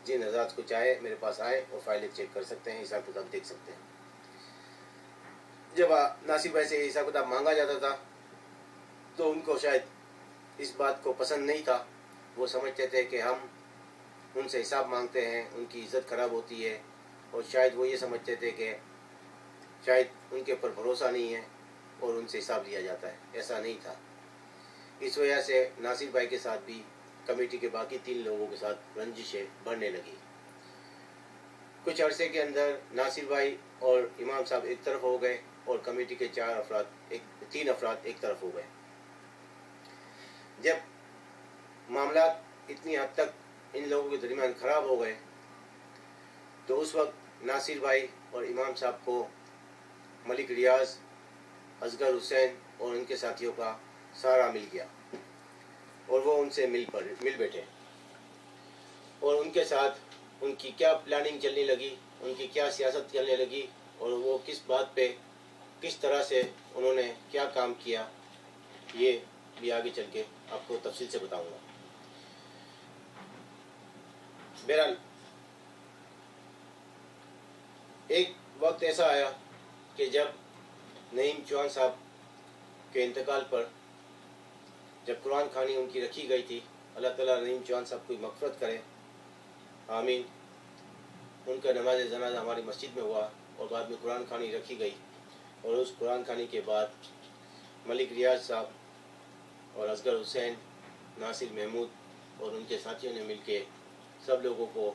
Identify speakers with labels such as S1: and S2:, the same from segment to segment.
S1: جن حضرات کو چاہے میرے پاس آئیں اور فائلیں چیک کر سکتے ہیں، حساب کتاب دیکھ سکتے ہیں۔ جب ناصر بھائی سے حساب کتاب مانگا جاتا تھا تو ان کو شاید اس بات کو پسند نہیں تھا، وہ سمجھتے تھے کہ ہم ان سے حساب مانگتے ہیں، ان کی عزت خراب ہوتی ہے، اور شاید وہ یہ سمجھتے تھے کہ شاید ان کے اوپر بھروسہ نہیں ہے اور ان سے حساب لیا جاتا ہے۔ ایسا نہیں تھا۔ اس وجہ سے ناصر بھائی کے ساتھ بھی کمیٹی کے باقی 3 لوگوں کے ساتھ رنجشیں بڑھنے لگی۔ کچھ عرصے کے اندر ناصر بھائی اور امام صاحب ایک طرف ہو گئے اور کمیٹی کے 3 افراد ایک طرف ہو گئے۔ جب معاملات اتنی حد تک ان لوگوں کے درمیان خراب ہو گئے تو اس وقت ناصر بھائی اور امام صاحب کو ملک ریاض، اصغر حسین اور ان کے ساتھیوں کا سہارا مل گیا اور وہ ان سے مل بیٹھے، اور ان کے ساتھ ان کی کیا پلاننگ چلنے لگی، ان کی کیا سیاست چلنے لگی، اور وہ کس بات پہ کس طرح سے انہوں نے کیا کام کیا، یہ بھی آگے چل کے آپ کو تفصیل سے بتاؤں گا۔ بہرحال ایک وقت ایسا آیا کہ جب نعیم چوہان صاحب کے انتقال پر جب قرآن خوانی ان کی رکھی گئی تھی، اللہ تعالیٰ نعیم چوہان صاحب کو مغفرت کرے، آمین۔ ان کا نماز جنازہ ہماری مسجد میں ہوا اور بعد میں قرآن خوانی رکھی گئی، اور اس قرآن خوانی کے بعد ملک ریاض صاحب اور اصغر حسین، ناصر محمود اور ان کے ساتھیوں نے مل کے سب لوگوں کو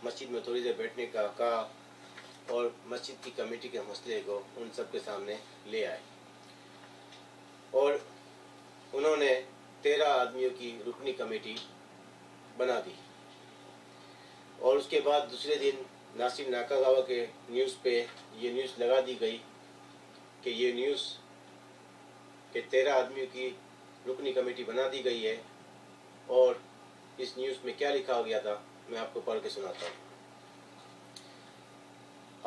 S1: مسجد میں تھوڑی دیر بیٹھنے کا کہا اور مسجد کی کمیٹی کے مسئلے کو ان سب کے سامنے لے آئے، اور انہوں نے 13 آدمیوں کی رکنی کمیٹی بنا دی۔ اور اس کے بعد دوسرے دن ناصر ناکاگاوا کے نیوز پہ یہ نیوز لگا دی گئی کہ یہ نیوز کہ 13 آدمیوں کی رکنی کمیٹی بنا دی گئی ہے، اور اس نیوز میں کیا لکھا گیا تھا میں آپ کو پڑھ کے سناتا ہوں۔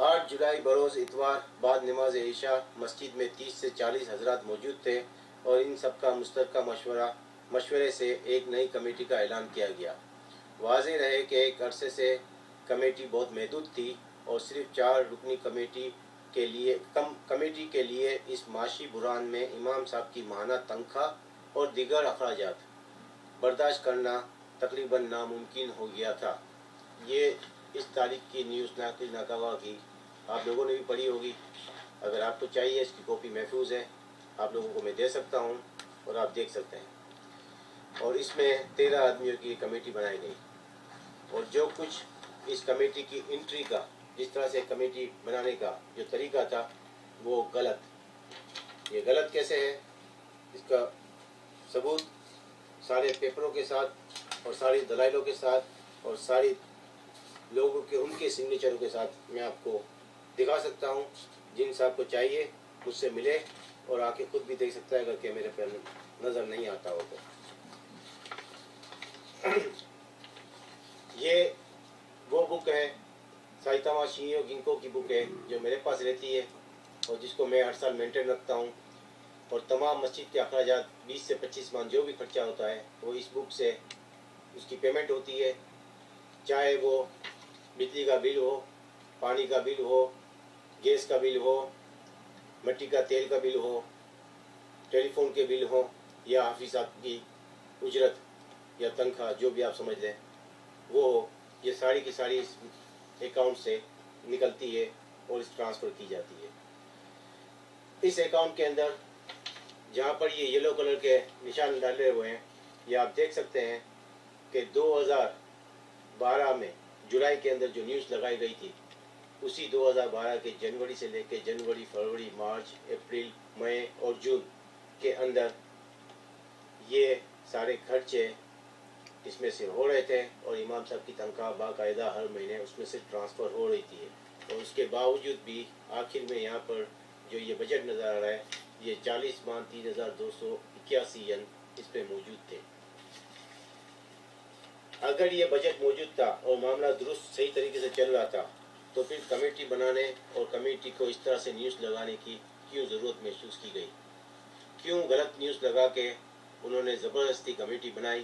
S1: 8 جولائی بروز اتوار بعد نماز عشاء مسجد میں 30 سے 40 حضرات موجود تھے، اور ان سب کا مشترکہ مشورے سے ایک نئی کمیٹی کا اعلان کیا گیا۔ واضح رہے کہ ایک عرصے سے کمیٹی بہت محدود تھی اور صرف 4 رکنی کمیٹی کے لیے اس معاشی بحران میں امام صاحب کی ماہانہ تنخواہ اور دیگر اخراجات برداشت کرنا تقریباً ناممکن ہو گیا تھا۔ یہ اس تاریخ کی نیوز ناصر ناکاگاوا کی آپ لوگوں نے بھی پڑھی ہوگی۔ اگر آپ کو چاہیے اس کی کاپی محفوظ ہے، آپ لوگوں کو میں دے سکتا ہوں اور آپ دیکھ سکتے ہیں۔ اور اس میں 13 آدمیوں کی کمیٹی بنائی گئی، اور جو کچھ اس کمیٹی کی انٹری کا، جس طرح سے کمیٹی بنانے کا جو طریقہ تھا وہ غلط۔ یہ غلط کیسے ہے؟ اس کا ثبوت سارے پیپروں کے ساتھ اور ساری دلائلوں کے ساتھ اور ساری لوگوں کے ان کے سگنیچروں کے ساتھ میں آپ کو دکھا سکتا ہوں۔ جن صاحب کو چاہیے مجھ سے ملے اور آ کے خود بھی دیکھ سکتا ہے اگر کہ میرے پہ نظر نہیں آتا ہو تو۔ یہ وہ بک ہے، سائتاما شینیو گنکو کی بک ہے جو میرے پاس رہتی ہے اور جس کو میں ہر سال مینٹین رکھتا ہوں، اور تمام مسجد کے اخراجات 20 سے 25 مان جو بھی خرچہ ہوتا ہے وہ اس بک سے اس کی پیمنٹ ہوتی ہے، چاہے وہ بجلی کا بل ہو، پانی کا بل ہو، گیس کا بل ہو، مٹی کا تیل کا بل ہو، ٹیلی فون کے بل ہو، یا حافظات کی اجرت یا تنخواہ جو بھی آپ سمجھ لیں وہ ہو، یہ ساری کی ساری اس اکاؤنٹ سے نکلتی ہے اور اس ٹرانسفر کی جاتی ہے۔ اس اکاؤنٹ کے اندر جہاں پر یہ یلو کلر کے نشان ڈالے ہوئے ہیں، یہ آپ دیکھ سکتے ہیں کہ 2012 میں جولائی کے اندر جو نیوز لگائی گئی تھی، اسی 2012 کے جنوری سے لے کے جنوری، فروری، مارچ، اپریل، مئی اور جون کے اندر یہ سارے خرچے اس میں سے ہو رہے تھے، اور امام صاحب کی تنخواہ باقاعدہ ہر مہینے اس میں سے ٹرانسفر ہو رہی تھی، اور اس کے باوجود بھی آخر میں یہاں پر جو یہ بجٹ نظر آ رہا ہے، یہ 40 مان 3281 ین اس پہ موجود تھے۔ اگر یہ بجٹ موجود تھا اور معاملہ درست صحیح طریقے سے چل رہا تھا تو پھر کمیٹی بنانے اور کمیٹی کو اس طرح سے نیوز لگانے کی کیوں ضرورت محسوس کی گئی؟ کیوں غلط نیوز لگا کے انہوں نے زبردستی کمیٹی بنائی،